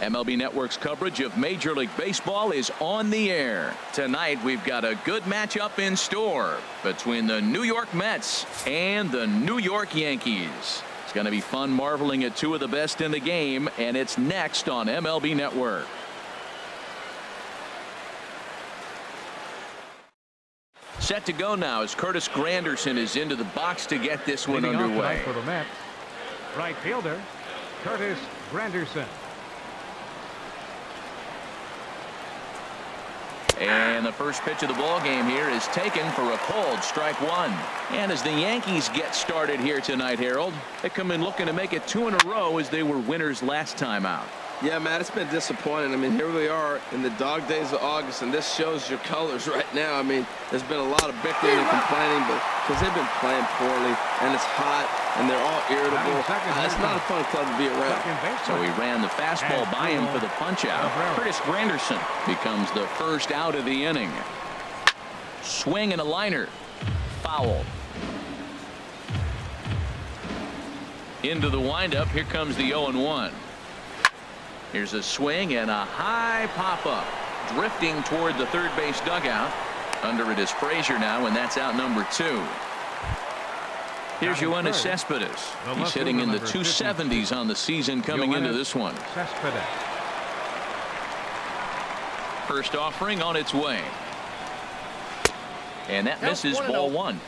MLB Network's coverage of Major League Baseball is on the air. Tonight we've got a good matchup in store between the New York Mets and the New York Yankees. It's going to be fun marveling at two of the best in the game, and it's next on MLB Network. Set to go now as Curtis Granderson is into the box to get this one underway. For the Mets, right fielder Curtis Granderson. And the first pitch of the ball game here is taken for a called strike one. And as the Yankees get started here tonight, Harold, they come in looking to make it 2 in a row as they were winners last time out. Yeah, Matt, it's been disappointing. I mean, here we are in the dog days of August, and this shows your colors right now. I mean, there's been a lot of bickering and complaining, but because they've been playing poorly, and it's hot, and they're all irritable. It's not a fun club to be around. So he ran the fastball by him for the punch-out. Curtis Granderson becomes the first out of the inning. Swing and a liner. Foul. Into the windup. Here comes the 0-1. Here's a swing and a high pop-up. Drifting toward the third base dugout. Under it is Frazier now, and that's out number 2. Here's Yoenis Cespedes. He's hitting in the 270s on the season coming into this one. First offering on its way. And that misses ball 1.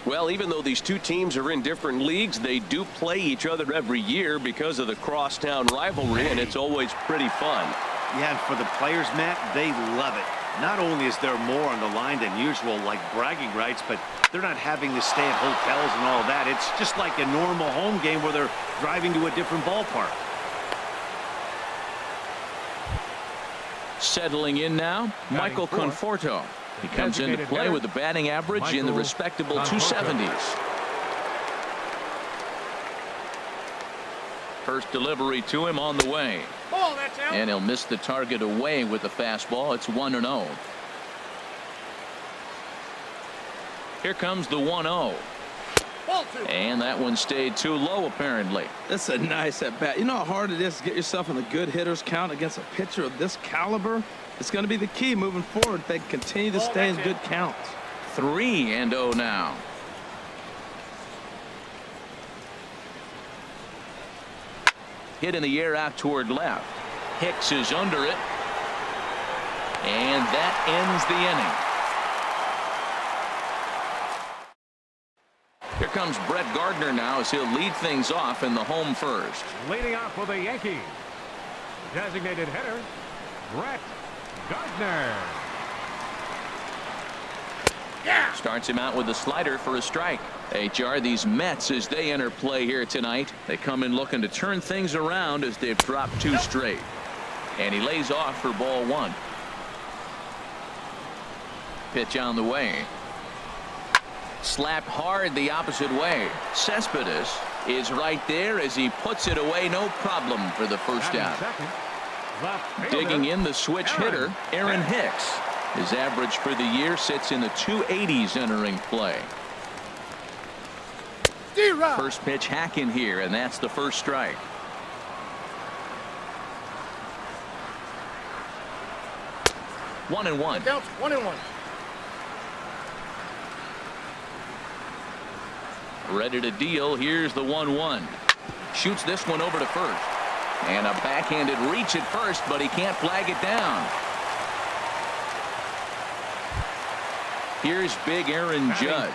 Well, even though these two teams are in different leagues, they do play each other every year because of the crosstown rivalry, and it's always pretty fun. Yeah, and for the players, Matt, they love it. Not only is there more on the line than usual, like bragging rights, but they're not having to stay at hotels and all that. It's just like a normal home game where they're driving to a different ballpark. Settling in now, Michael Conforto. He comes into play with a batting average in the respectable 270s. First delivery to him on the way. And he'll miss the target away with the fastball. It's 1-0. Here comes the 1-0. And that one stayed too low, apparently. That's a nice at bat. You know how hard it is to get yourself in a good hitter's count against a pitcher of this caliber? It's going to be the key moving forward if they continue to stay in good counts. 3-0 now. Hit in the air out toward left. Hicks is under it. And that ends the inning. Here comes Brett Gardner now as he'll lead things off in the home first. Leading off for the Yankees, designated hitter Brett Gardner. Starts him out with a slider for a strike. HR, these Mets, as they enter play here tonight, they come in looking to turn things around as they've dropped 2 straight. And he lays off for ball 1. Pitch on the way. Slapped hard the opposite way. Cespedes is right there as he puts it away, no problem for the first out. Digging in the switch hitter, Aaron Hicks. His average for the year sits in the 280s entering play. First pitch hack in here, and that's the first strike. One and one. 1-1. Ready to deal. Here's the 1-1. Shoots this one over to first. And a backhanded reach at first, but he can't flag it down. Here's big Aaron Judge.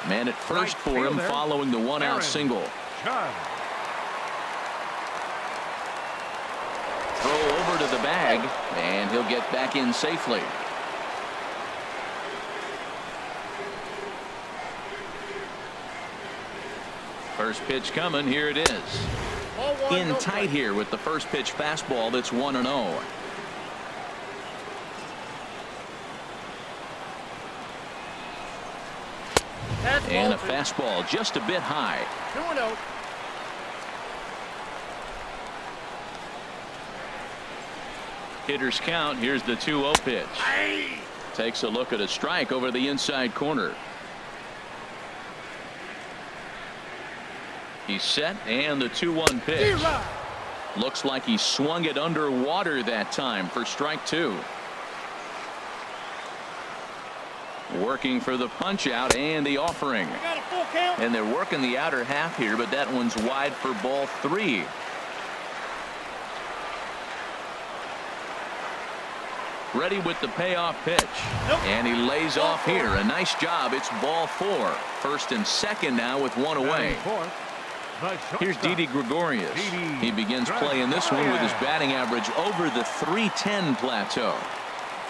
Man at first for him following the 1-out single. Throw over to the bag, and he'll get back in safely. First pitch coming. Here it is. In tight here with the first pitch fastball that's 1-0. And a fastball just a bit high. 2-0. Hitters count. Here's the 2-0 pitch. Takes a look at a strike over the inside corner. He's set, and the 2-1 pitch. Looks like he swung it underwater that time for strike 2. Working for the punch out and the offering. Got a full count. And they're working the outer half here, but that one's wide for ball 3. Ready with the payoff pitch. Nope. And he lays off here. A nice job. It's ball 4. First and second now with one away. Here's Didi Gregorius. He begins playing this one with his batting average over the .310 plateau.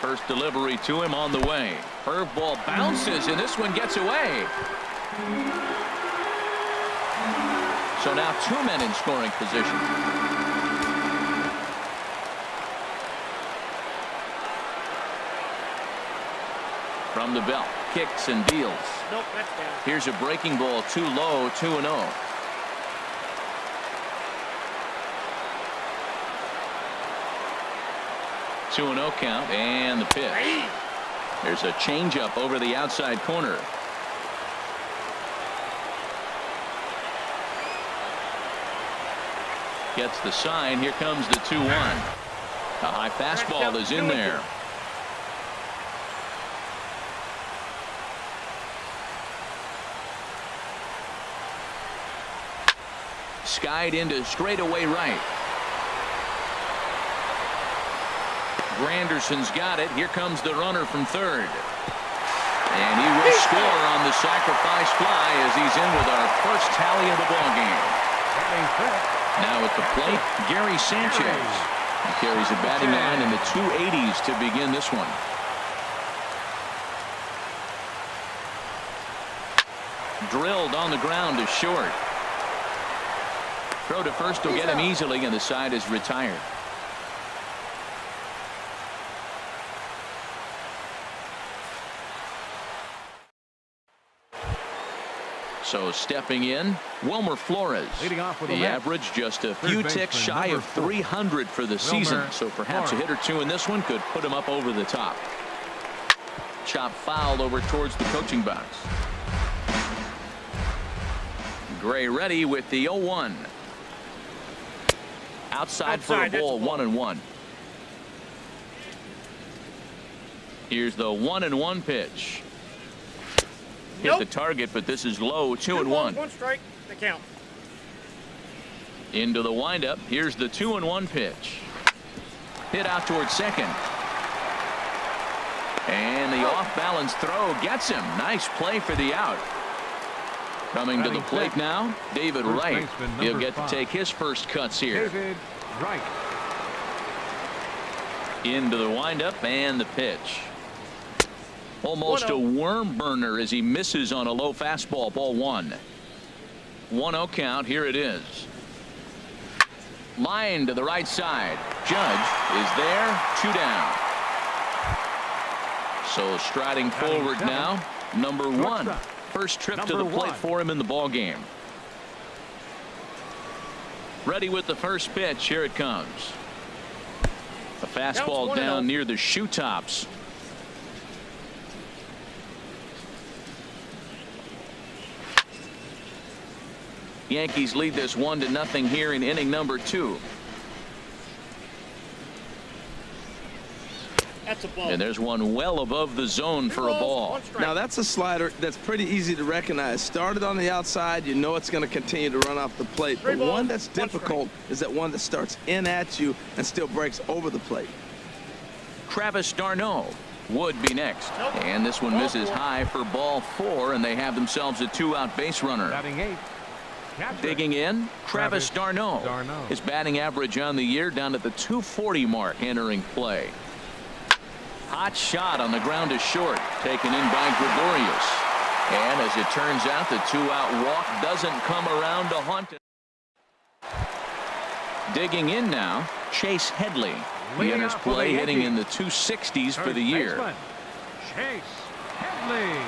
First delivery to him on the way. Curveball bounces, and this one gets away. So now 2 men in scoring position. From the belt, kicks and deals. Nope, that's down. Here's a breaking ball, too low, 2-0. Two and 0 count, and the pitch. There's a changeup over the outside corner. Gets the sign. Here comes the 2-1. A high fastball is in there. Skied into straightaway right. Granderson's got it. Here comes the runner from third. And he will score on the sacrifice fly as he's in with our first tally of the ballgame. Now at the plate, Gary Sanchez. He carries a batting line in the 280s to begin this one. Drilled on the ground to short. Throw to first will get him easily, and the side is retired. So stepping in, Wilmer Flores. Leading off with the a Met. average just a few ticks shy of 300 for the season. So perhaps a hit or two in this one could put him up over the top. Chop foul over towards the coaching box. Gray ready with the 0-1. Outside for a ball, 1-1. Here's the 1-1 pitch. Hit the target, but this is low, 2-1. 1 strike, the count. Into the windup. Here's the 2-1 pitch. Hit out towards second. And the off-balance throw gets him. Nice play for the out. Coming to the plate now, David Wright. He'll get to take his first cuts here. David Wright. Into the windup and the pitch. Almost a worm burner as he misses on a low fastball. Ball 1. 1-0 count. Here it is. Line to the right side. Judge is there. 2 down. So striding forward now, number 1. First trip to the plate for him in the ball game. Ready with the first pitch. Here it comes. A fastball down near the shoe tops. Yankees lead this 1-0 here in inning number 2. That's a ball. And there's one well above the zone for a ball. Now that's a slider that's pretty easy to recognize. Started on the outside, you know it's going to continue to run off the plate. But one that's difficult is that one that starts in at you and still breaks over the plate. Travis d'Arnaud would be next. And this one misses high for ball 4, and they have themselves a 2-out base runner. Batting 8. Digging in, Travis d'Arnaud. His batting average on the year down at the 240 mark entering play. Hot shot on the ground is short, taken in by Gregorius. And as it turns out, the 2-out walk doesn't come around to haunt it. Digging in now, Chase Headley. He enters play hitting in the 260s for the year. Chase Headley.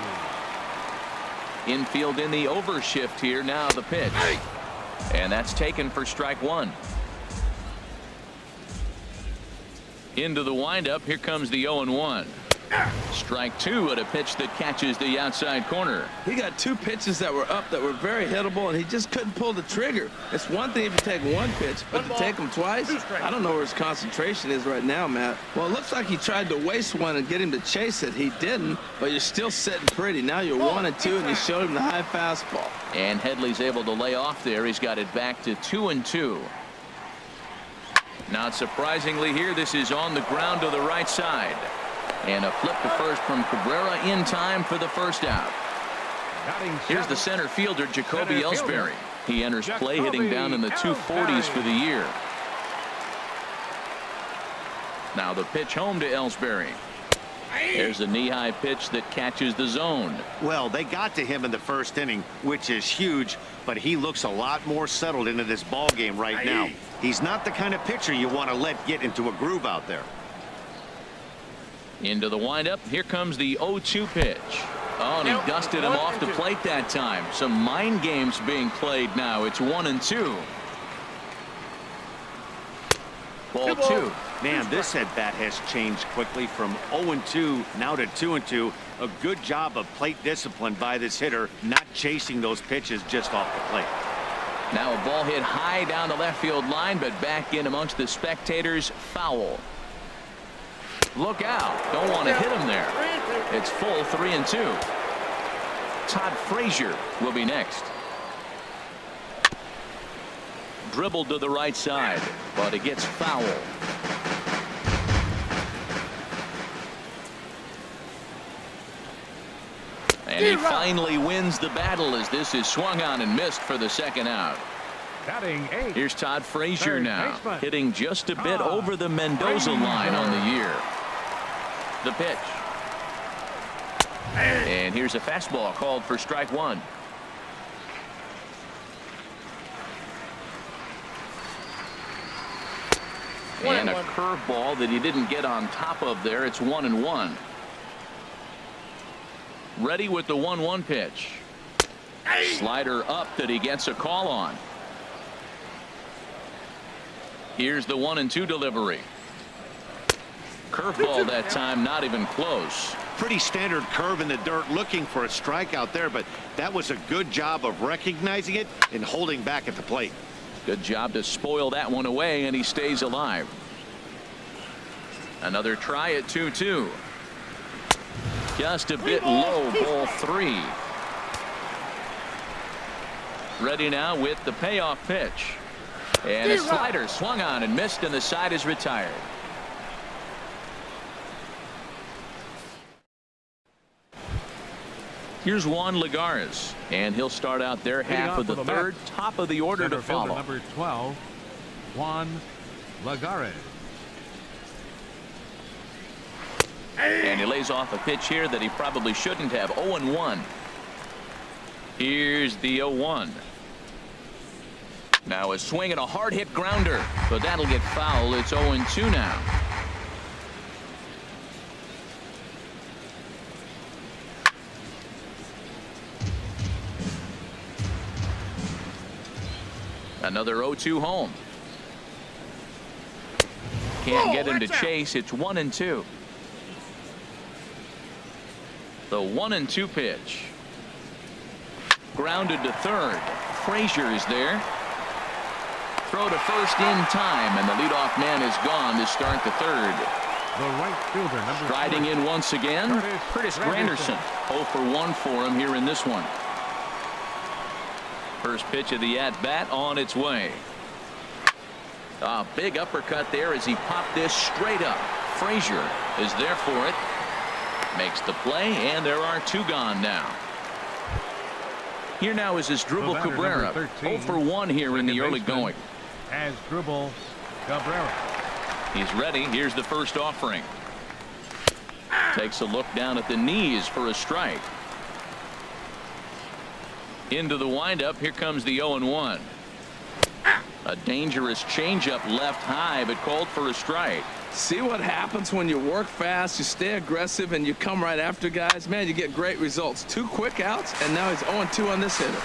Infield in the overshift here. Now the pitch. And that's taken for strike 1. Into the windup. Here comes the 0-1. Strike two at a pitch that catches the outside corner. He got two pitches that were up that were very hittable, and he just couldn't pull the trigger. It's one thing if you take one pitch, but to take them twice, I don't know where his concentration is right now, Matt. Well, it looks like he tried to waste one and get him to chase it. He didn't, but you're still sitting pretty. Now you're 1-2, and you showed him the high fastball. And Headley's able to lay off there. He's got it back to 2-2. Not surprisingly here, this is on the ground to the right side. And a flip to first from Cabrera in time for the first out. Here's the center fielder, Jacoby Ellsbury. He enters play hitting down in the 240s for the year. Now the pitch home to Ellsbury. There's a knee-high pitch that catches the zone. Well, they got to him in the first inning, which is huge, but he looks a lot more settled into this ball game right now. He's not the kind of pitcher you want to let get into a groove out there. Into the windup. Here comes the 0-2 pitch. Oh, and he dusted him off the plate that time. Some mind games being played now. It's 1-2. Ball two. Man, this at-bat has changed quickly from 0-2 now to 2-2. A good job of plate discipline by this hitter, not chasing those pitches just off the plate. Now a ball hit high down the left field line, but back in amongst the spectators. Foul. Look out. Don't want to hit him there. It's full 3-2. Todd Frazier will be next. Dribbled to the right side, but it gets foul. And he finally wins the battle as this is swung on and missed for the second out. Here's Todd Frazier now, hitting just a bit over the Mendoza line on the year. The pitch. And here's a fastball called for strike one. And a curveball that he didn't get on top of there. It's 1-1. Ready with the 1-1 pitch. Slider up that he gets a call on. Here's the 1-2 delivery. Curveball that time, not even close. Pretty standard curve in the dirt, looking for a strikeout there, but that was a good job of recognizing it and holding back at the plate. Good job to spoil that one away, and he stays alive. Another try at 2-2. Just a bit low, ball three. Ready now with the payoff pitch. And a slider swung on and missed, and the side is retired. Here's Juan Lagares, and he'll start out their half of the third. Top of the order to follow. Number 12, Juan Lagares. And he lays off a pitch here that he probably shouldn't have. 0-1. Here's the 0-1. Now a swing and a hard hit grounder, but that'll get foul. It's 0-2 now. Another 0-2 home. Can't get him to chase. It's 1-2. The 1-2 pitch. Grounded to third. Frazier is there. Throw to first in time, and the leadoff man is gone to start the third. The right fielder, number Striding 3. in once again, Curtis Granderson. 0 for 1 for him here in this one. First pitch of the at-bat on its way. A big uppercut there as he popped this straight up. Frazier is there for it. Makes the play, and there are two gone now. Here now is Asdrubal Cabrera. 0 for 1 here in the early going. Asdrubal Cabrera. He's ready. Here's the first offering. Takes a look down at the knees for a strike. Into the windup. Here comes the 0-1. A dangerous changeup left high, but called for a strike. See what happens when you work fast, you stay aggressive, and you come right after guys? Man, you get great results. 2 quick outs, and now he's 0-2 on this hitter.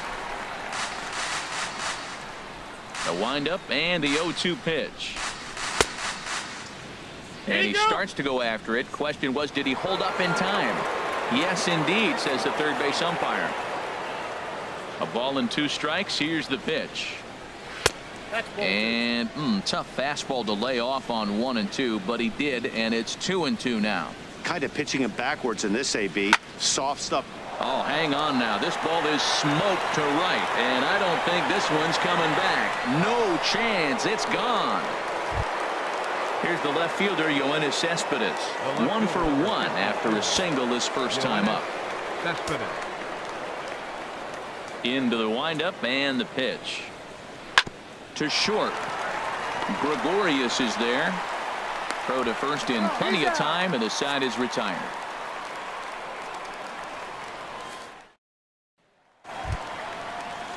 The windup and the 0-2 pitch. And he starts to go after it. Question was, did he hold up in time? Yes, indeed, says the third base umpire. A ball and 2 strikes. Here's the pitch. And tough fastball to lay off on 1 and 2, but he did, and it's 2 and 2 now. Kind of pitching him backwards in this AB. Soft stuff. Oh, hang on now. This ball is smoked to right, and I don't think this one's coming back. No chance. It's gone. Here's the left fielder, Yoenis Cespedes. 1 for 1 after a single this first time up. Into the windup and the pitch. To short. Gregorius is there. Throw to first in plenty of time, and the side is retired.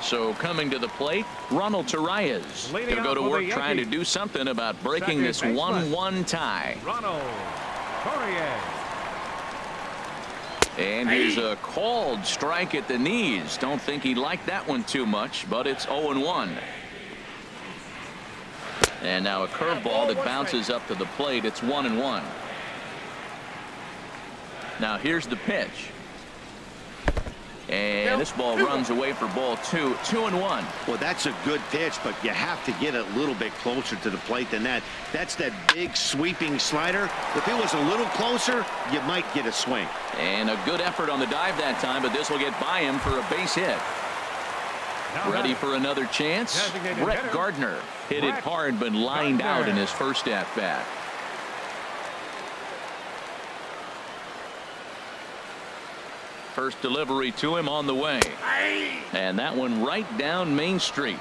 So coming to the plate, Ronald Torreyes. He'll go to work trying to do something about breaking this 1-1 tie. Ronald Torreyes. And here's a called strike at the knees. Don't think he liked that one too much, but it's 0-1. And now a curveball that bounces up to the plate. It's 1-1. Now here's the pitch. And this ball runs away for ball 2. 2-1. Well, that's a good pitch, but you have to get a little bit closer to the plate than that. That's that big sweeping slider. If it was a little closer, you might get a swing. And a good effort on the dive that time, but this will get by him for a base hit. Ready for another chance. Brett Gardner hit it hard, but lined out in his first at bat. First delivery to him on the way. And that one right down Main Street.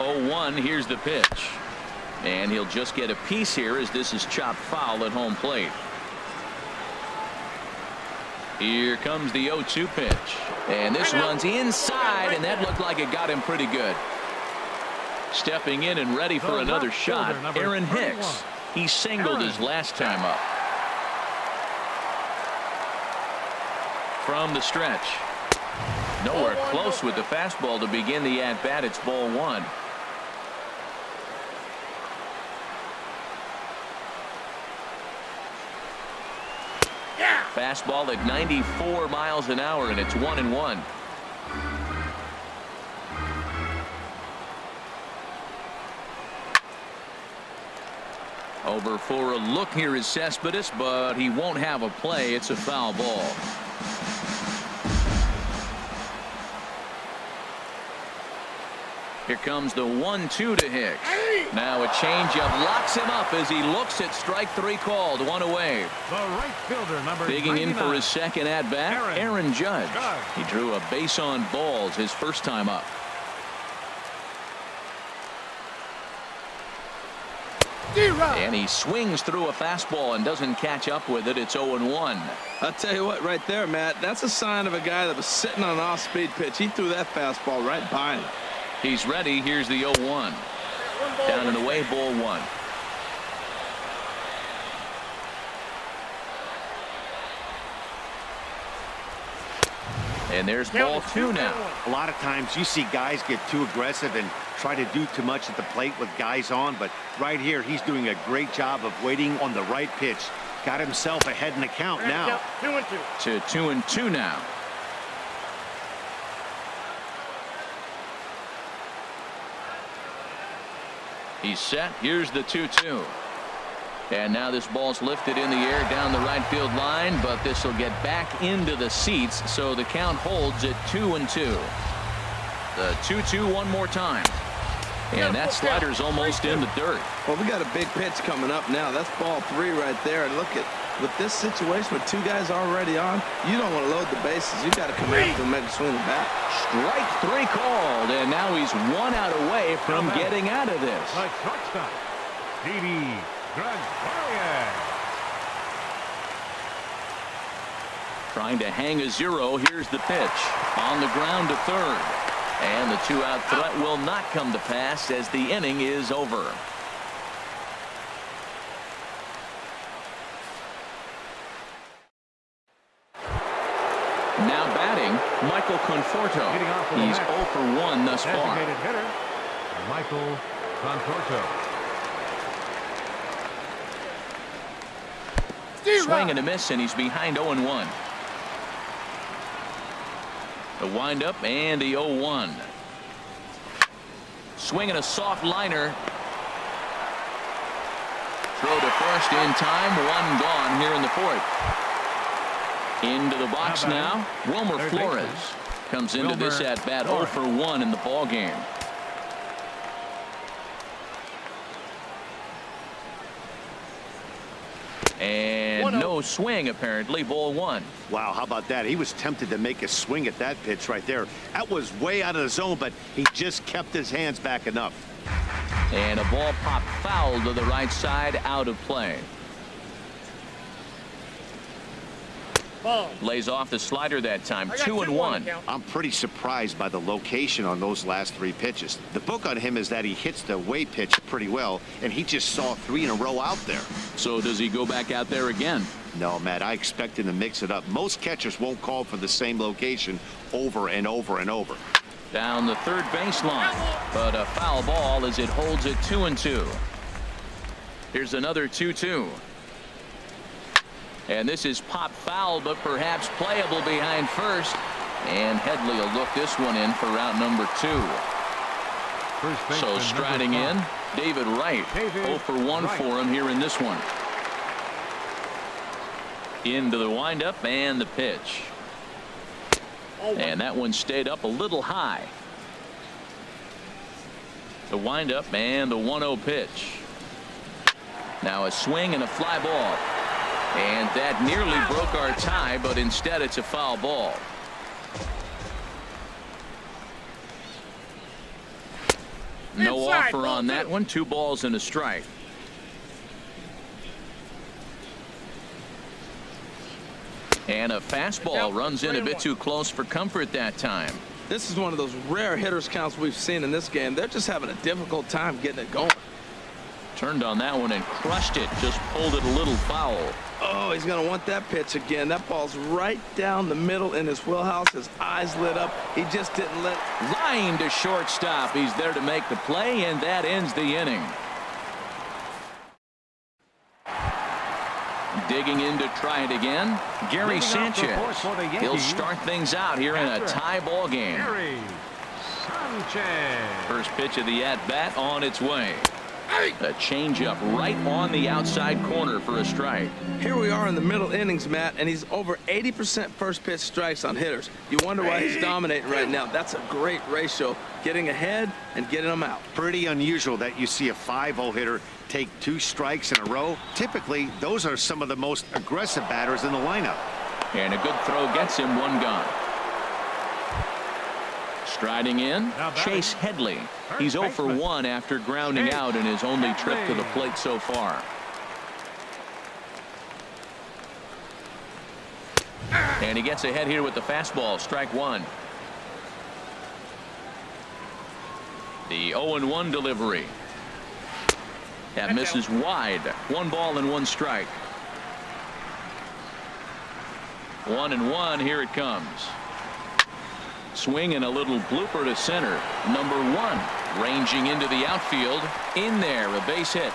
Oh, 1. Here's the pitch. And he'll just get a piece here as this is chopped foul at home plate. Here comes the 0-2 pitch. And this runs inside, and that looked like it got him pretty good. Stepping in and ready for another shot, Aaron Hicks. He singled his last time up. From the stretch. Nowhere close with the fastball to begin the at-bat. It's ball 1. Fastball at 94 miles an hour, and it's 1-1. Over for a look here is Cespedes, but he won't have a play. It's a foul ball. Here comes the 1-2 to Hicks. Now a changeup locks him up as he looks at strike 3 called. 1 away. The right fielder, number digging 99. in for his second at bat, Aaron Judge. He drew a base on balls his first time up. And he swings through a fastball and doesn't catch up with it. It's 0-1. I'll tell you what, right there, Matt, that's a sign of a guy that was sitting on an off-speed pitch. He threw that fastball right by him. He's ready. Here's the 0-1. Down and away, ball 1. And there's ball 2 now. A lot of times you see guys get too aggressive and try to do too much at the plate with guys on, but right here he's doing a great job of waiting on the right pitch. Got himself ahead in the count now. 2-2. To 2-2 now. He's set. Here's the 2-2. And now this ball's lifted in the air down the right field line, but this will get back into the seats, so the count holds at 2-2. The 2-2 one more time. And that slider's almost in the dirt. Well, we got a big pitch coming up now. That's ball 3 right there. And look at, with this situation with 2 guys already on, you don't want to load the bases. You got to come after and make a swing the bat. Strike 3 called, and now he's 1 out away from getting out of this. The shortstop, Didi Gregorius. Trying to hang a 0. Here's the pitch. On the ground to third. And the 2-out threat will not come to pass as the inning is over. Now batting, Michael Conforto. Leading off for the He's Mets. 0 for 1 thus far. Designated hitter, Michael Conforto. Swing and a miss, and he's behind 0-1. The windup and the 0-1. Swing and a soft liner. Throw to first in time. One gone here in the fourth. Into the box now. Wilmer Third Flores baseman. comes into this Wilmer at bat 0 Flores. for 1 in the ball game. And no swing, apparently. Ball 1. Wow, how about that? He was tempted to make a swing at that pitch right there. That was way out of the zone, but he just kept his hands back enough. And a ball popped foul to the right side, out of play. Ball. Lays off the slider that time. I got 2-1. count. I'm pretty surprised by the location on those last 3 pitches. The book on him is that he hits the way pitch pretty well, and he just saw 3 in a row out there. So does he go back out there again? No, Matt, I expect him to mix it up. Most catchers won't call for the same location over and over and over. Down the third baseline, but a foul ball as it holds it 2-2. Here's another 2-2. And this is pop foul, but perhaps playable behind first. And Headley will look this one in for route number 2. First baseman, So number striding in, 5. David Wright. David 0 for 1 Wright. for him here in this one. Into the windup and the pitch. And that one stayed up a little high. The windup and the 1-0 pitch. Now a swing and a fly ball. And that nearly broke our tie, but instead it's a foul ball. No Inside, offer ball on that 2. one. 2 balls and a strike. And a fastball Count, runs in a bit 3-1. too close for comfort that time. This is one of those rare hitters counts we've seen in this game. They're just having a difficult time getting it going. Turned on that one and crushed it. Just pulled it a little foul. Oh, he's going to want that pitch again. That ball's right down the middle in his wheelhouse. His eyes lit up. He just didn't let. Line to shortstop. He's there to make the play, and that ends the inning. Digging in to try it again, Gary Leading off the Sanchez. fourth for the He'll Yankees. start things out here in a After tie ball game. Gary Sanchez. First pitch of the at-bat on its way. A changeup right on the outside corner for a strike. Here we are in the middle innings, Matt, and he's over 80% first pitch strikes on hitters. You wonder why he's dominating right now. That's a great ratio, getting ahead and getting them out. Pretty unusual that you see a 5-0 hitter take 2 strikes in a row. Typically, those are some of the most aggressive batters in the lineup. And a good throw gets him 1 gone. Striding in, Now batting, Chase Headley. He's 0 for baseman, 1 after grounding Chase out in his only trip to the Headley. plate so far. And he gets ahead here with the fastball. Strike 1. The 0-1 delivery. That misses wide. 1 ball and 1 strike. 1-1. Here it comes. Swing and a little blooper to center. Number 1 ranging into the outfield. In there, a base hit.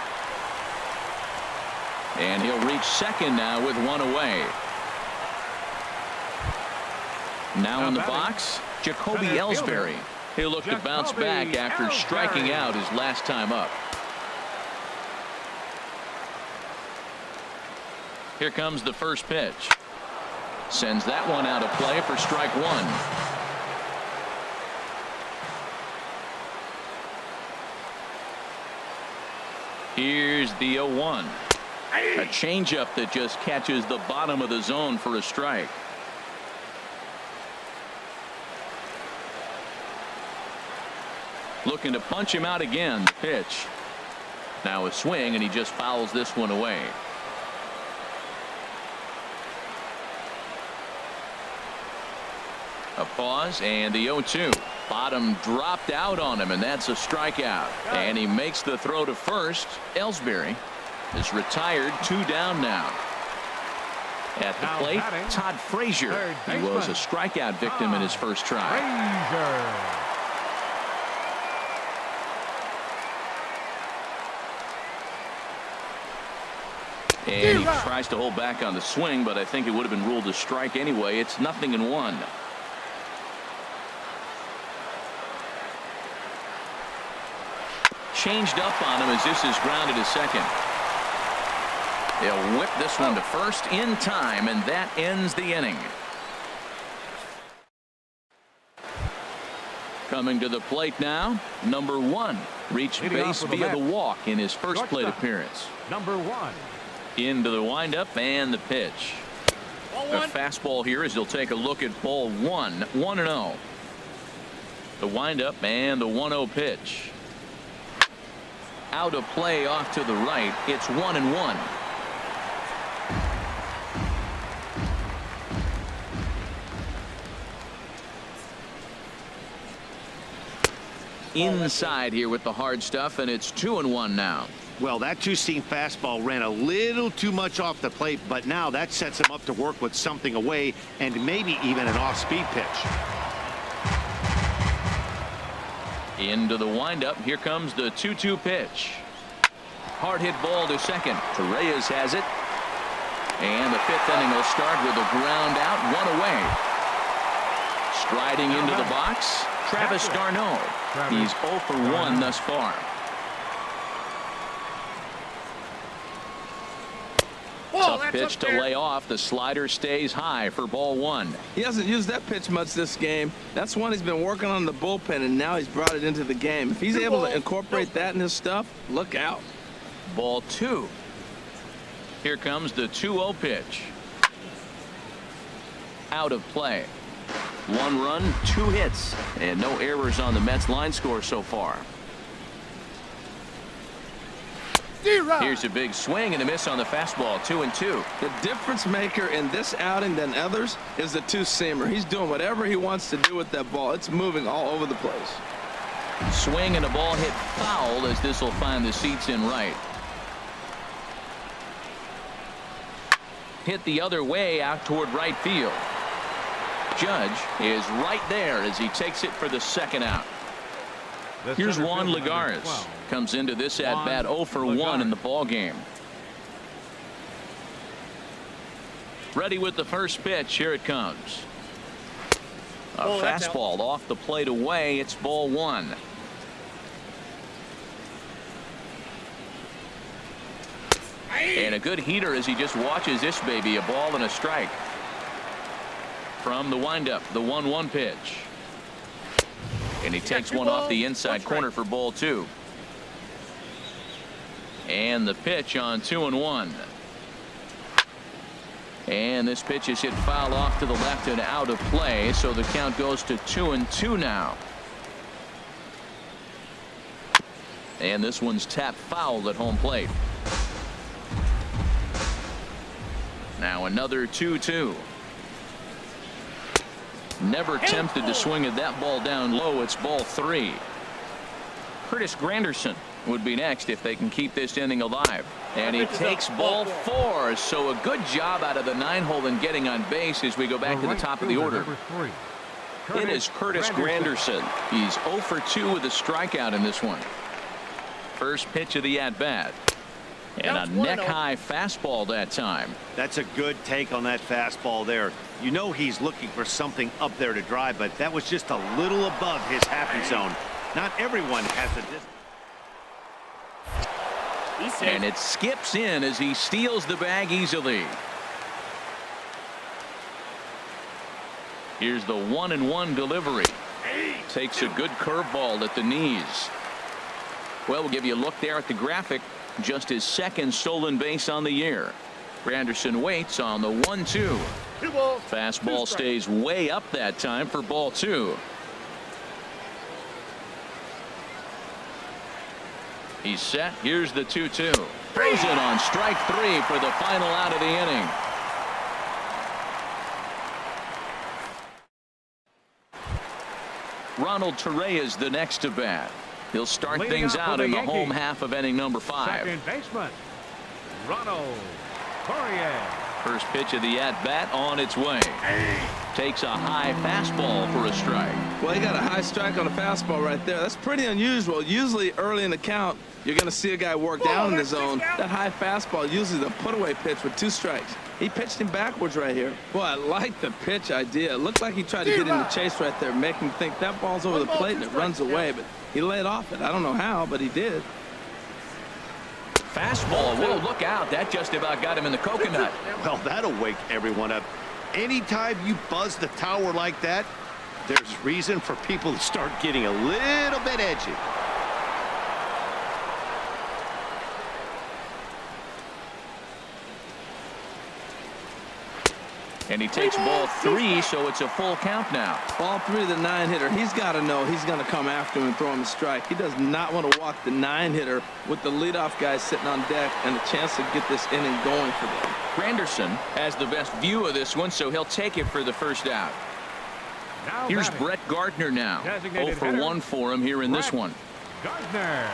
And he'll reach second now with 1 away. Now in the batting, box, Jacoby center Ellsbury. fielder, He'll look to bounce back Jacoby after striking Ellsbury. out his last time up. Here comes the first pitch. Sends that one out of play for strike 1. Here's the 0-1. A changeup that just catches the bottom of the zone for a strike. Looking to punch him out again. The pitch. Now a swing, and he just fouls this one away. A pause and the 0-2. Bottom dropped out on him, and that's a strikeout. And he makes the throw to first. Ellsbury is retired. 2 down now. At the Now plate, batting, Todd Frazier. third He was a baseman. strikeout victim in his first try. Frazier. And he tries to hold back on the swing, but I think it would have been ruled a strike anyway. It's 0-1. Changed up on him as this is grounded to second. They'll whip this one to first in time, and that ends the inning. Coming to the plate now, number 1. Reached Leading base off with via the the Mets, walk in his first plate shortstop, appearance. Number 1. Into the windup and the pitch. A fastball here as he'll take a look at ball 1. 1-0. The windup and the 1-0 pitch. Out of play off to the right. It's 1-1. Inside here with the hard stuff, and it's 2-1 now. Well, that two-seam fastball ran a little too much off the plate, but now that sets him up to work with something away and maybe even an off-speed pitch. Into the windup. Here comes the 2-2 pitch. Hard hit ball to second. Torreyes has it. And the 5th inning will start with a ground out, 1 away. Striding into the box, Travis d'Arnaud. He's 0 for 1 thus far. Tough pitch to lay off. The slider stays high for ball 1. He hasn't used that pitch much this game. That's one he's been working on in the bullpen, and now he's brought it into the game. If he's able to incorporate that in his stuff, look out. Ball 2. Here comes the 2-0 pitch. Out of play. 1 run, 2 hits, and no errors on the Mets line score so far. Here's a big swing and a miss on the fastball. 2-2. The difference maker in this outing than others is the two-seamer. He's doing whatever he wants to do with that ball. It's moving all over the place. Swing and a ball hit foul as this will find the seats in right. Hit the other way out toward right field. Judge is right there as he takes it for the second out. Here's Juan Lagares. Comes into this at bat 0 for 1 in the ball game. Ready with the first pitch. Here it comes. A fastball off the plate away. It's ball 1. And a good heater as he just watches this baby. A ball and a strike. From the windup, the 1-1 pitch. And he takes one off the inside corner for ball 2. And the pitch on 2-1. And this pitch is hit foul off to the left and out of play, so the count goes to 2-2 now. And this one's tapped foul at home plate. Now another 2-2. Never tempted to swing at that ball down low. It's ball 3. Curtis Granderson would be next if they can keep this inning alive. And he takes ball 4. So a good job out of the 9-hole in getting on base as we go back to the top of the order. It is Curtis Granderson. He's 0 for 2 with a strikeout in this one. First pitch of the at-bat. And a neck-high fastball that time. That's a good take on that fastball there. You know he's looking for something up there to drive, but that was just a little above his happy zone. Not everyone has a distance. And it skips in as he steals the bag easily. Here's the 1-1 delivery. Takes a good curveball at the knees. Well, we'll give you a look there at the graphic. Just his second stolen base on the year. Granderson waits on the 1-2. Fastball stays way up that time for ball 2. He's set. Here's the 2-2. Throws it on strike 3 for the final out of the inning. Ronald Torreyes the next to bat. He'll start things out in the home half of inning number 5. Second baseman, Ronald Torreyes. First pitch of the at-bat on its way. Takes a high fastball for a strike. Well, he got a high strike on a fastball right there. That's pretty unusual. Usually early in the count, you're going to see a guy work down in the zone. That high fastball, usually the put-away pitch with 2 strikes. He pitched him backwards right here. Boy, I like the pitch idea. It looked like he tried to get in the chase right there, make him think that ball's over the plate and it runs away, but he laid off it. I don't know how, but he did. Fastball. Whoa, look out. That just about got him in the coconut. Well, that'll wake everyone up. Anytime you buzz the tower like that, there's reason for people to start getting a little bit edgy. And he takes ball 3, so it's a full count now. Ball 3 of the 9-hitter. He's got to know he's going to come after him and throw him a strike. He does not want to walk the 9-hitter with the leadoff guy sitting on deck and a chance to get this inning going for them. Granderson has the best view of this one, so he'll take it for the first out. Now Here's batting. Brett Gardner now. 0 Designated for hitter, 1 for him here in this Brett one. Gardner.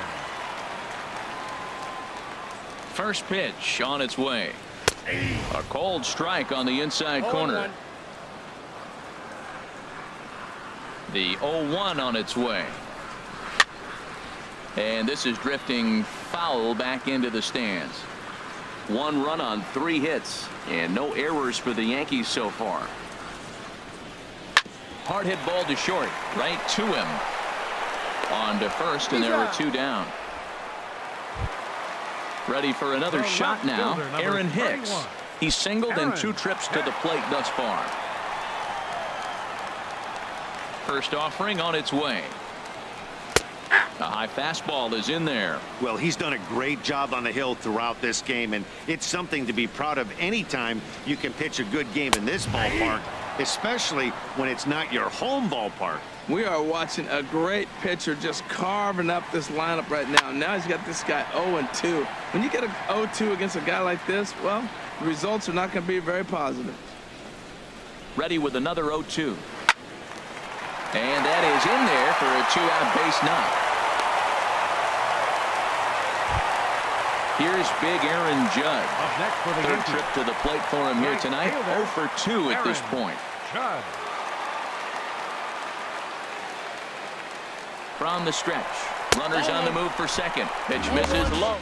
First pitch on its way. A cold strike on the inside corner. The 0-1 on its way. And this is drifting foul back into the stands. 1 run on 3 hits and no errors for the Yankees so far. Hard hit ball to short, right to him. On to first, and there are 2 down. Ready for another The shot left now. fielder, number Aaron Hicks. 31. He's singled in 2 trips to the plate thus far. First offering on its way. A high fastball is in there. Well, he's done a great job on the hill throughout this game, and it's something to be proud of anytime you can pitch a good game in this ballpark, especially when it's not your home ballpark. We are watching a great pitcher just carving up this lineup right now. Now he's got this guy 0-2. When you get a 0-2 against a guy like this, well, the results are not going to be very positive. Ready with another 0-2. And that is in there for a 2-out base knock. Here's big Aaron Judd. Up next for the Third Yankees. trip to the plate for him here Right tonight. fielder, 0 for 2 at this Aaron point. Judd. From the stretch. Runners on the move for second. Pitch misses low.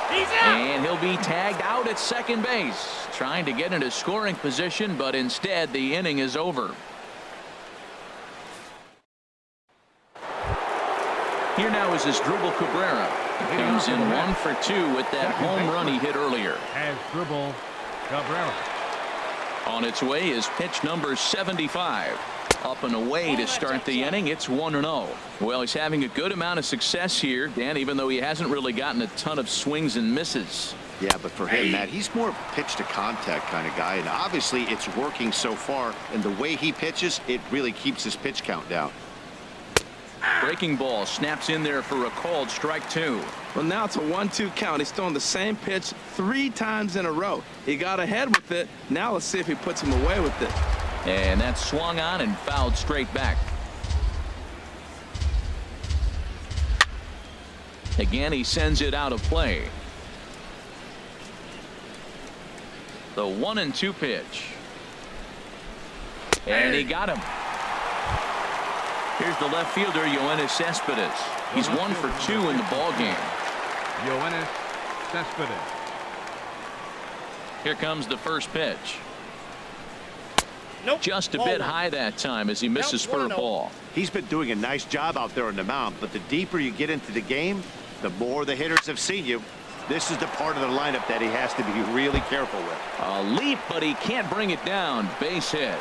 And he'll be tagged out at second base. Trying to get into scoring position, but instead the inning is over. Here now is Asdrubal Cabrera. He comes in 1 for 2 with that home run he hit earlier. Asdrubal Cabrera. On its way is pitch number 75. Up and away to start the inning. It's 1-0. Well, he's having a good amount of success here, Dan, even though he hasn't really gotten a ton of swings and misses. Yeah, but for him, Matt, he's more of a pitch to contact kind of guy, and obviously it's working so far, and the way he pitches, it really keeps his pitch count down. Breaking ball snaps in there for a called strike 2. Well, now it's a 1-2 count. He's throwing the same pitch 3 times in a row. He got ahead with it. Now let's see if he puts him away with it. And that's swung on and fouled straight back. Again, he sends it out of play. The 1-2 pitch. And he got him. Here's the left fielder, Yoenis Cespedes. He's 1 for 2 in the ball game. Yoenis Cespedes. Here comes the first pitch. Nope. Just a Ball bit one. high that time as he misses for a 1-0. ball. He's been doing a nice job out there on the mound, but the deeper you get into the game, the more the hitters have seen you. This is the part of the lineup that he has to be really careful with. A leap, but he can't bring it down. Base hit.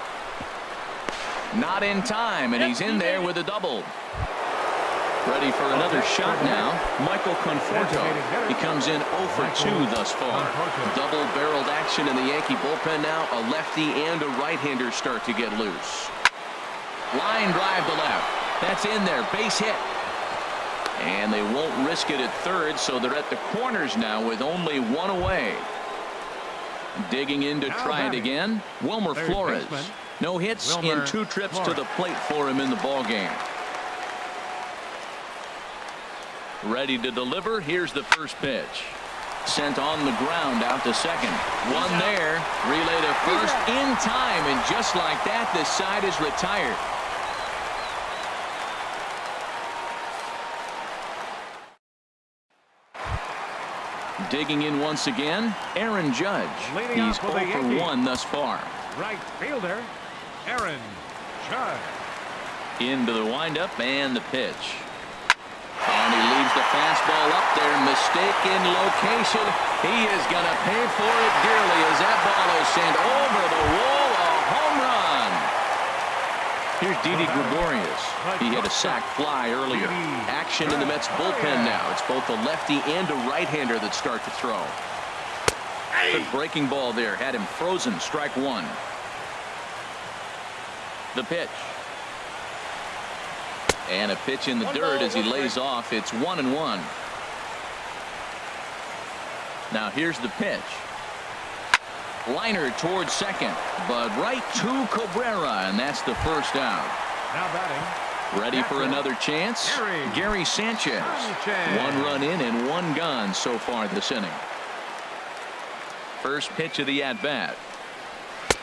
Not in time, and he's in there with a double. Ready for another shot now. Michael Conforto. He comes in 0 for 2 thus far. Double-barreled action in the Yankee bullpen now. A lefty and a right-hander start to get loose. Line drive to left. That's in there. Base hit. And they won't risk it at third, so they're at the corners now with only 1 away. Digging in to try it again. Wilmer Flores. No hits in 2 trips to the plate for him in the ball game. Ready to deliver. Here's the first pitch. Sent on the ground out to second. One there. Relay to first in time, and just like that, this side is retired. Digging in once again, Aaron Judge. He's 0 for 1 thus far. Right fielder, Aaron Judge. Into the windup and the pitch. And he leaves the fastball up there. Mistaken location. He is going to pay for it dearly as that ball is sent over the wall. A home run. Here's Didi Gregorius. He had a sac fly earlier. Action in the Mets bullpen now. It's both a lefty and a right-hander that start to throw. Good breaking ball there. Had him frozen. Strike one. The pitch. And a pitch in the dirt as he lays off. It's 1-1. Now here's the pitch. Liner towards second, but right to Cabrera, and that's the first out. Now batting. Ready for another chance? Gary Sanchez. 1 run in and 1 gone so far this inning. First pitch of the at-bat.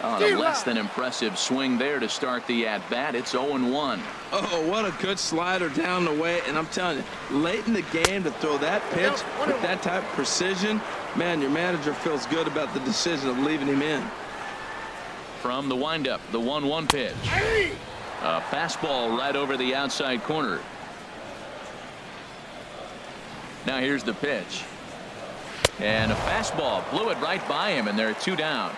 On a less than impressive swing there to start the at-bat. It's 0-1. Oh, what a good slider down the way. And I'm telling you, late in the game to throw that pitch with that type of precision, man, your manager feels good about the decision of leaving him in. From the windup, the 1-1 pitch. A fastball right over the outside corner. Now here's the pitch. And a fastball blew it right by him, and they're 2 down.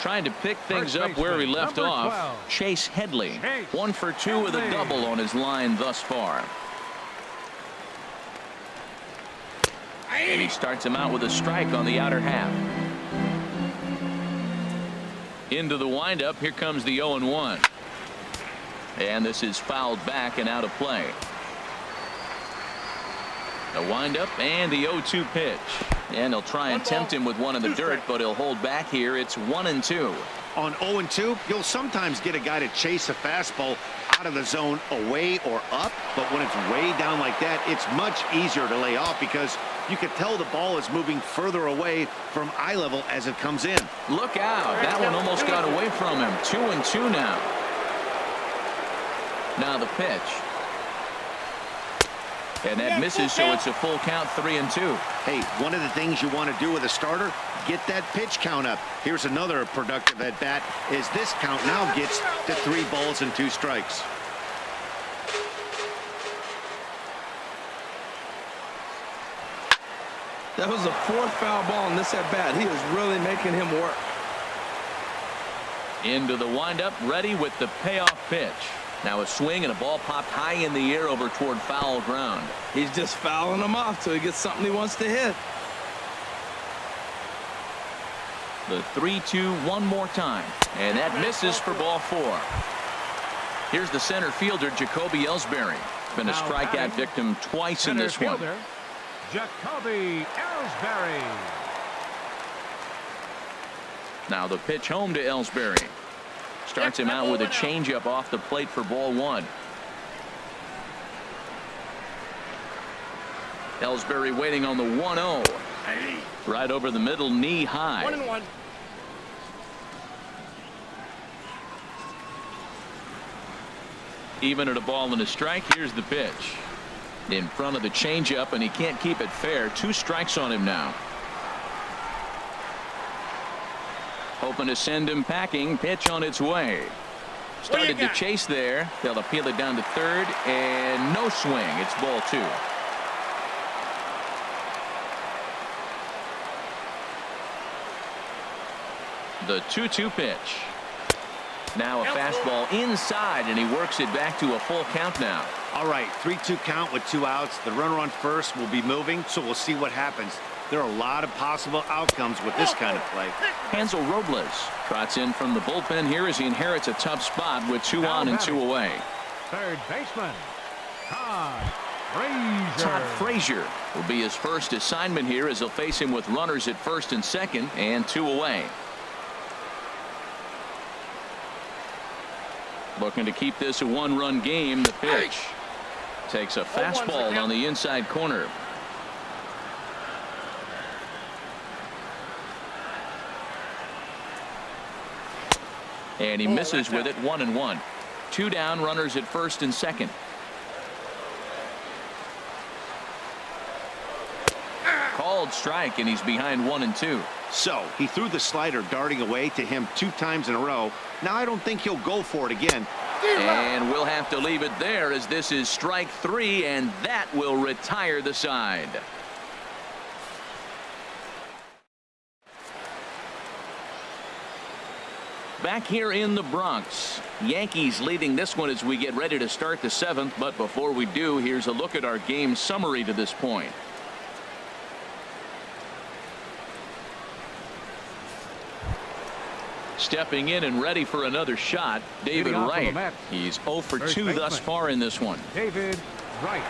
Trying to pick things up where he left off. Chase Headley. 1 for 2 with a double on his line thus far. And he starts him out with a strike on the outer half. Into the windup. Here comes the 0-1. And this is fouled back and out of play. The windup and the 0-2 pitch. And he'll try and tempt him with one in the dirt, but he'll hold back here. It's 1-2. On 0-2, you'll sometimes get a guy to chase a fastball out of the zone away or up, but when it's way down like that, it's much easier to lay off because you can tell the ball is moving further away from eye level as it comes in. Look out. That one almost got away from him. 2-2 now. Now the pitch. And that misses, so it's a full count, 3-2. Hey, one of the things you want to do with a starter, get that pitch count up. Here's another productive at bat as this count now gets to 3 balls and 2 strikes. That was a 4th foul ball in this at bat. He is really making him work. Into the windup, ready with the payoff pitch. Now a swing and a ball popped high in the air over toward foul ground. He's just fouling him off till he gets something he wants to hit. The 3-2 one more time. And that misses for ball 4. Here's the center fielder, Jacoby Ellsbury. Been a strikeout victim twice in this one. Jacoby Ellsbury. Now the pitch home to Ellsbury. Starts him out with a changeup off the plate for ball 1. Ellsbury waiting on the 1-0. Right over the middle, knee high. 1-1. Even at a ball and a strike. Here's the pitch. In front of the changeup, and he can't keep it fair. 2 strikes on him now. Hoping to send him packing. Pitch on its way. Started to chase there. They'll appeal it down to third, and no swing. It's ball 2. The 2-2 pitch. Now a fastball inside, and he works it back to a full count now. All right, 3-2 count with 2 outs. The runner on first will be moving, so we'll see what happens. There are a lot of possible outcomes with this kind of play. Hansel Robles trots in from the bullpen here as he inherits a tough spot with 2 on and 2 away. Third baseman, Todd Frazier. Todd Frazier will be his first assignment here as he'll face him with runners at first and second and 2 away. Looking to keep this a 1-run game. The pitch takes a fastball on the inside corner. And he misses with it. 1-1. 2 down, runners at first and second. Called strike, and he's behind 1-2. So he threw the slider darting away to him 2 times in a row. Now I don't think he'll go for it again. And we'll have to leave it there, as this is strike 3, and that will retire the side. Back here in the Bronx, Yankees leading this one as we get ready to start the 7th. But before we do, here's a look at our game summary to this point. Stepping in and ready for another shot, David Wright. He's 0 for 2 thus far in this one. David Wright.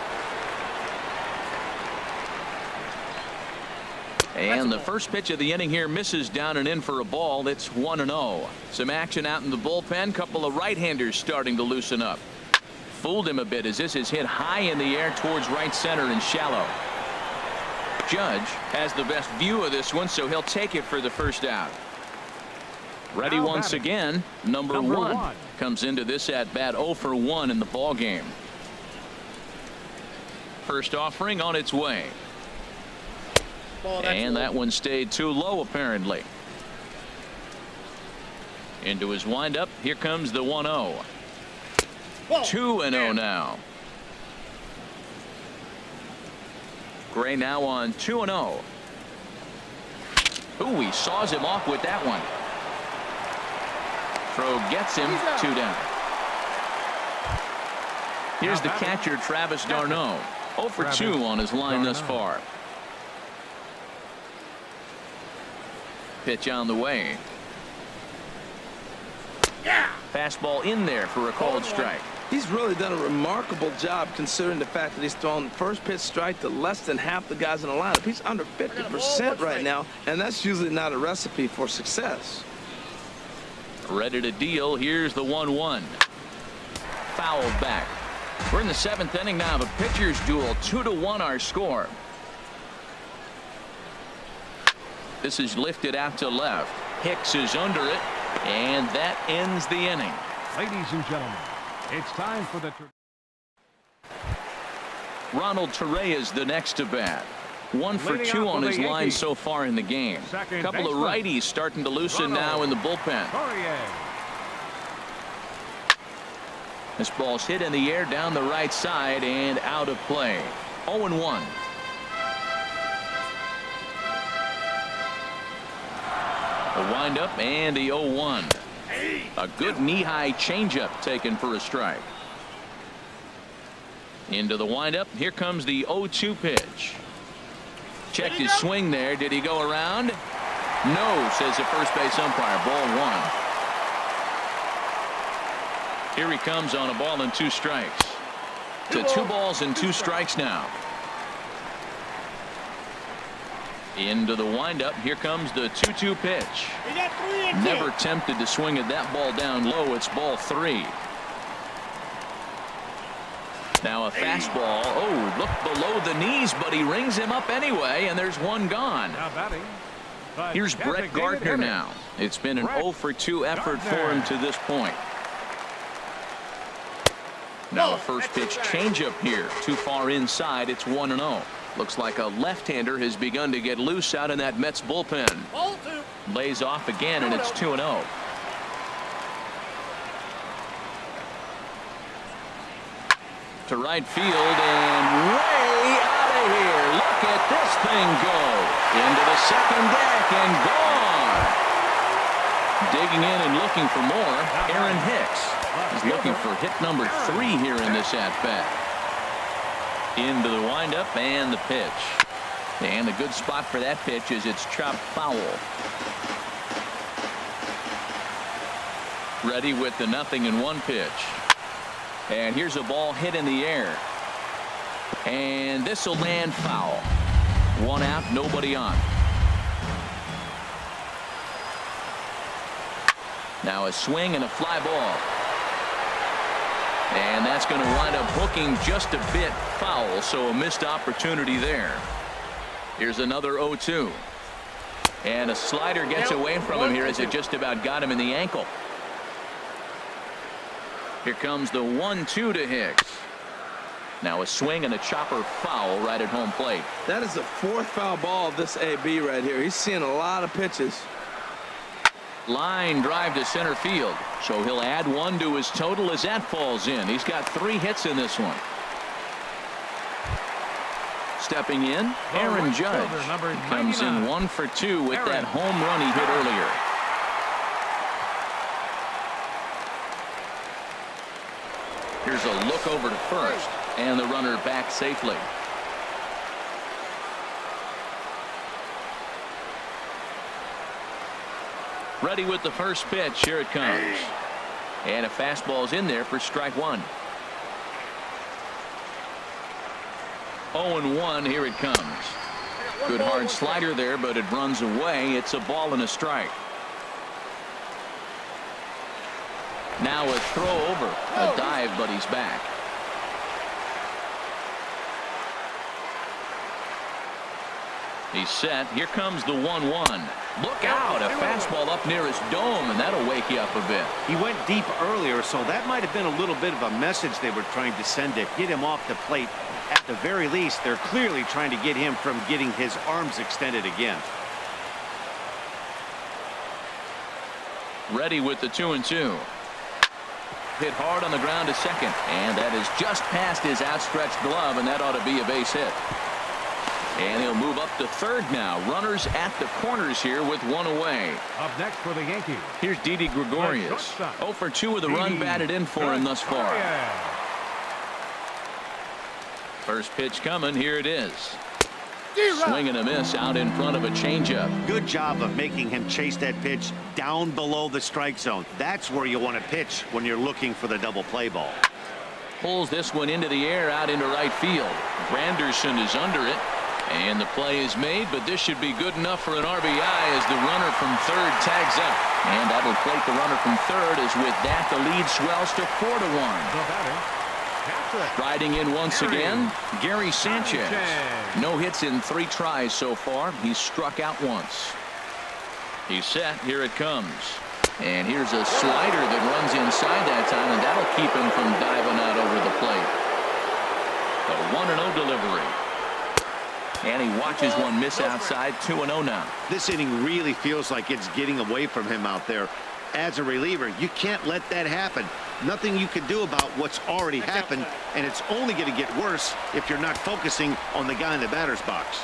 And the first pitch of the inning here misses down and in for a ball. It's 1-0. Some action out in the bullpen. Couple of right-handers starting to loosen up. Fooled him a bit as this is hit high in the air towards right center and shallow. Judge has the best view of this one, so he'll take it for the first out. Ready Now once batting. again. Number one comes into this at bat 0 for 1 in the ball game. First offering on its way. And that one stayed too low, apparently. Into his windup. Here comes the 1-0. 2-0 now. Gray now on 2-0. Ooh, he saws him off with that one. Throw gets him. 2 down. Here's the catcher, Travis d'Arnaud. 0 for 2 on his line thus far. Pitch on the way. Fastball in there for a called strike. He's really done a remarkable job considering the fact that he's thrown first pitch strike to less than half the guys in the lineup. He's under 50% right now, and that's usually not a recipe for success. Ready to deal. Here's the 1-1. Foul back. We're in the 7th inning now of a pitcher's duel. 2-1 our score. This is lifted out to left. Hicks is under it, and that ends the inning. Ladies and gentlemen, it's time for the... Ronald Torreyes the next to bat. 1 for 2 on his line so far in the game. A couple of righties starting to loosen now in the bullpen. This ball's hit in the air down the right side and out of play. 0-1. A windup and the 0-1. A good knee-high changeup taken for a strike. Into the windup. Here comes the 0-2 pitch. Checked his swing there. Did he go around? No, says the first base umpire. Ball 1. Here he comes on a ball and 2 strikes. To 2 balls and 2 strikes now. Into the windup. Here comes the 2-2 pitch. Never tempted to swing at that ball down low. It's ball 3. Now a fastball. Oh, look below the knees, but he rings him up anyway, and there's one gone. Here's Brett Gardner now. It's been an 0 for 2 effort for him to this point. Now a first pitch changeup here. Too far inside. It's 1-0. Looks like a left-hander has begun to get loose out in that Mets bullpen. Lays off again, and it's 2-0. To right field and way out of here. Look at this thing go into the second deck and gone. Digging in and looking for more. Aaron Hicks is looking for hit number 3 here in this at-bat. Into the windup and the pitch. And the good spot for that pitch is it's chopped foul. Ready with the 0-1 pitch. And here's a ball hit in the air. And this will land foul. 1 out, nobody on. Now a swing and a fly ball. And that's going to wind up hooking just a bit foul, so a missed opportunity there. Here's another 0-2. And a slider gets away from him here as it just about got him in the ankle. Here comes the 1-2 to Hicks. Now a swing and a chopper foul right at home plate. That is the 4th foul ball of this AB right here. He's seeing a lot of pitches. Line drive to center field. So he'll add 1 to his total as that falls in. He's got 3 hits in this one. Stepping in, Aaron Judge. He comes in 1 for 2 with that home run he hit earlier. Here's a look over to first, and the runner back safely. Ready with the first pitch. Here it comes. And a fastball's in there for strike 1. 0-1. Here it comes. Good hard slider there, but it runs away. It's a ball and a strike. Now a throw over. A dive, but he's back. He's set. Here comes the 1-1. Look out. A fastball up near his dome, and that'll wake you up a bit. He went deep earlier, so that might have been a little bit of a message they were trying to send to get him off the plate. At the very least, they're clearly trying to get him from getting his arms extended again. Ready with the 2-2. Hit hard on the ground to second, and that is just past his outstretched glove, and that ought to be a base hit. And he'll move up to third now. Runners at the corners here with 1 away. Up next for the Yankees. Here's Didi Gregorius. 0 for 2 with a run batted in for him thus far. First pitch coming. Here it is. Swing and a miss out in front of a changeup. Good job of making him chase that pitch down below the strike zone. That's where you want to pitch when you're looking for the double play ball. Pulls this one into the air out into right field. Granderson is under it. And the play is made, but this should be good enough for an RBI as the runner from third tags up. And that'll plate the runner from third, as with that the lead swells to 4-1. Riding in once again, Gary Sanchez. No hits in 3 tries so far. He's struck out once. He's set. Here it comes. And here's a slider that runs inside that time, and that'll keep him from diving out over the plate. A 1-0 delivery. And he watches one miss outside. 2-0 now. This inning really feels like it's getting away from him out there. As a reliever, you can't let that happen. Nothing you can do about what's already happened, and it's only going to get worse if you're not focusing on the guy in the batter's box.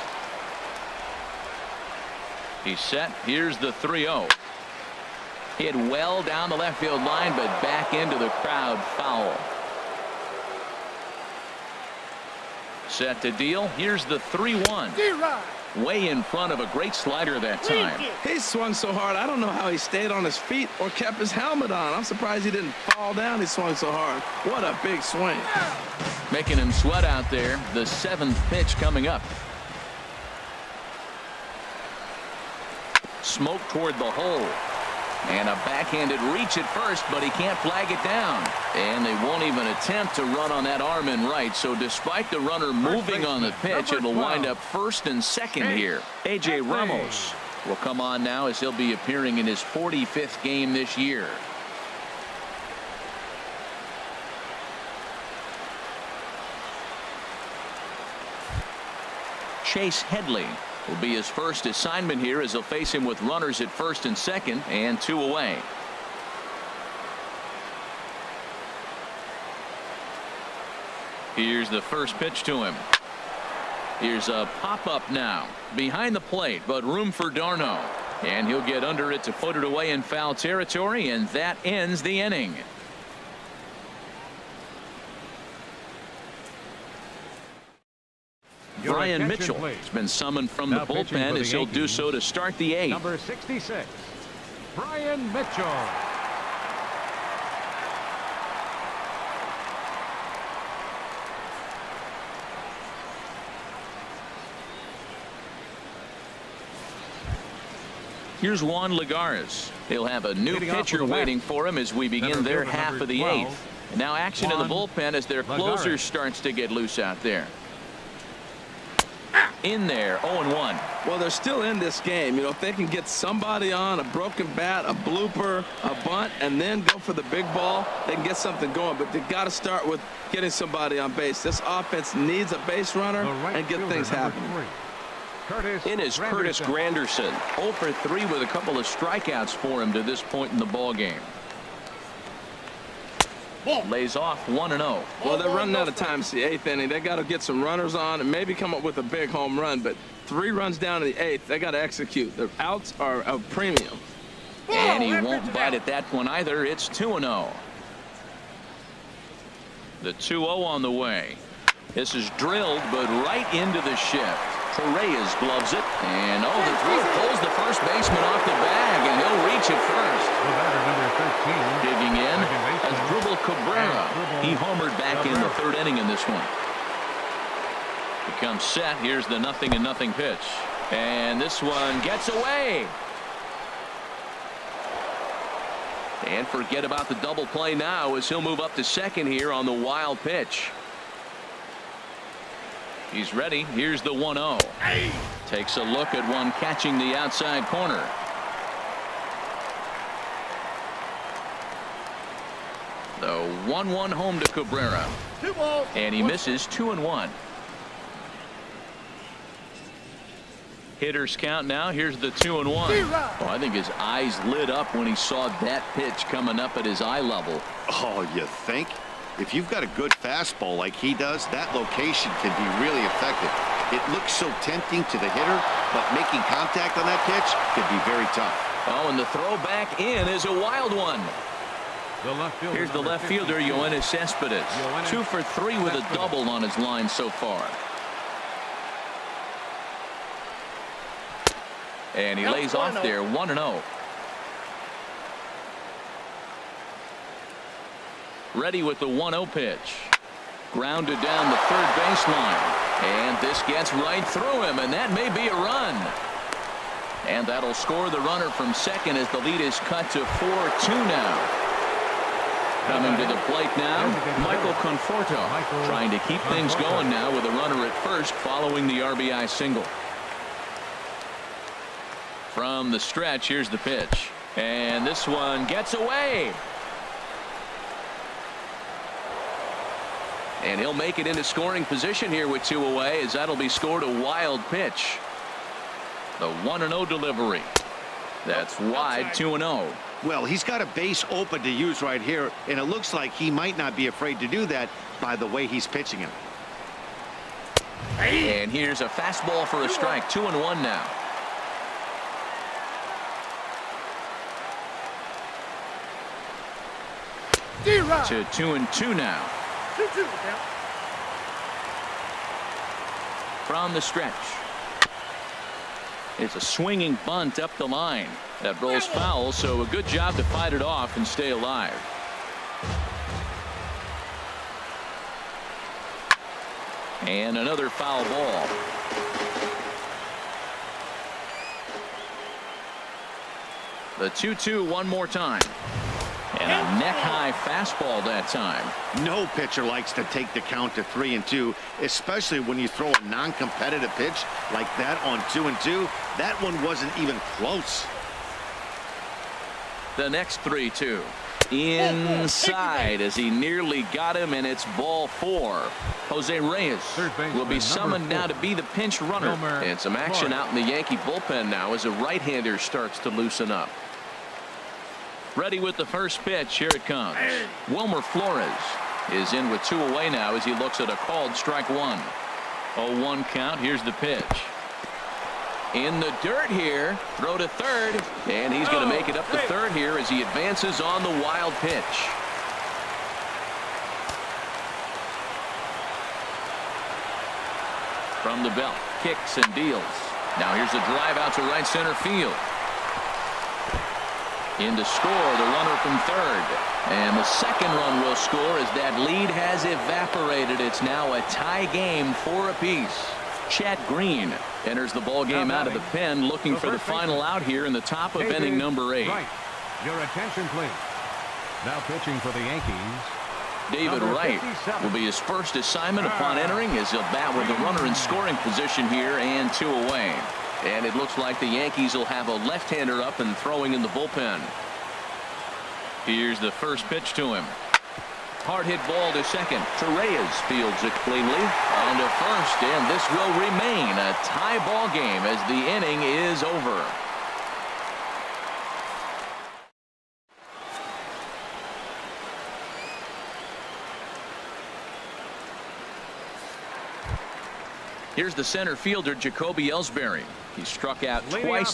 He's set. Here's the 3-0. Hit well down the left field line, but back into the crowd. Foul. Set to deal. Here's the 3-1. Way in front of a great slider that time. He swung so hard, I don't know how he stayed on his feet or kept his helmet on. I'm surprised he didn't fall down. He swung so hard. What a big swing. Making him sweat out there. The 7th pitch coming up. Smoke toward the hole. And a backhanded reach at first, but he can't flag it down. And they won't even attempt to run on that arm in right. So despite the runner moving on the pitch, it'll wind up first and second here. A.J. Ramos will come on now as he'll be appearing in his 45th game this year. Chase Headley will be his first assignment here as he'll face him with runners at first and second and 2 away. Here's the first pitch to him. Here's a pop-up now behind the plate, but room for Darno, and he'll get under it to put it away in foul territory, and that ends the inning. Brian Mitchell has been summoned from the bullpen as he'll do so to start the 8th. Number 66, Brian Mitchell. Here's Juan Lagares. He'll have a new pitcher waiting for him as we begin their half of the 8th. Now action in the bullpen as their closer starts to get loose out there. In there, 0-1. Well, they're still in this game. You know, if they can get somebody on, a broken bat, a blooper, a bunt, and then go for the big ball, they can get something going. But they've got to start with getting somebody on base. This offense needs a base runner and get things happening. In is Curtis Granderson. 0 for 3 with a couple of strikeouts for him to this point in the ball game. Lays off 1-0. Well, they're running out of time. It's the 8th inning. They got to get some runners on and maybe come up with a big home run. But 3 runs down in the 8th, they got to execute. Their outs are a premium. And he won't bite at that one either. It's 2-0. The 2-0 on the way. This is drilled, but right into the shift. Torres gloves it, and the throw pulls the first baseman off the bag, and he'll reach it first. Digging in as Dribble Cabrera. He homered back in the 3rd inning in this one. Becomes set. Here's the 0-0 pitch, and this one gets away. And forget about the double play now as he'll move up to second here on the wild pitch. He's ready. Here's the 1-0. Takes a look at one catching the outside corner. The 1-1 home to Cabrera. And he misses 2-1. Hitters count now. Here's the 2-1. Oh, I think his eyes lit up when he saw that pitch coming up at his eye level. Oh, you think? If you've got a good fastball like he does, that location can be really effective. It looks so tempting to the hitter, but making contact on that pitch can be very tough. Oh, and the throw back in is a wild one. Here's the left fielder, Yoenis Cespedes. 2 for 3 with a double on his line so far. And he lays off there, 1-0. Ready with the 1-0 pitch. Grounded down the 3rd baseline. And this gets right through him, and that may be a run. And that'll score the runner from second as the lead is cut to 4-2 now. Coming to the plate now, Michael Conforto, trying to keep things going now with a runner at first following the RBI single. From the stretch, here's the pitch. And this one gets away. And he'll make it into scoring position here with 2 away, as that'll be scored a wild pitch. The 1-0 delivery. That's wide, 2-0. Well, he's got a base open to use right here, and it looks like he might not be afraid to do that by the way he's pitching him. And here's a fastball for a strike. 2-1 now. To 2-2 now. From the stretch. It's a swinging bunt up the line. That rolls foul, so a good job to fight it off and stay alive. And another foul ball. The 2-2 one more time. And a neck-high fastball that time. No pitcher likes to take the count to 3-2, especially when you throw a non-competitive pitch like that on 2-2. That one wasn't even close. The next 3-2. Inside as he nearly got him, and it's ball 4. Jose Reyes will be summoned now to be the pinch runner. And some action out in the Yankee bullpen now as a right-hander starts to loosen up. Ready with the first pitch. Here it comes. Wilmer Flores is in with 2 away now as he looks at a called strike 1. 0-1 count. Here's the pitch. In the dirt here. Throw to third. And he's going to make it up to third here as he advances on the wild pitch. From the belt. Kicks and deals. Now here's a drive out to right center field. In to score, the runner from third. And the second run will score as that lead has evaporated. It's now a tie game, 4 apiece. Chad Green enters the ball game out of the pen, looking for the final out here in the top of inning number 8. Right. Your attention, please. Now pitching for the Yankees. David Wright will be his first assignment upon entering, as he'll bat with the runner in scoring position here and 2 away. And it looks like the Yankees will have a left-hander up and throwing in the bullpen. Here's the first pitch to him. Hard hit ball to second. Torreyes fields it cleanly. On to first, and this will remain a tie ball game as the inning is over. Here's the center fielder, Jacoby Ellsbury. He struck out Leading twice. off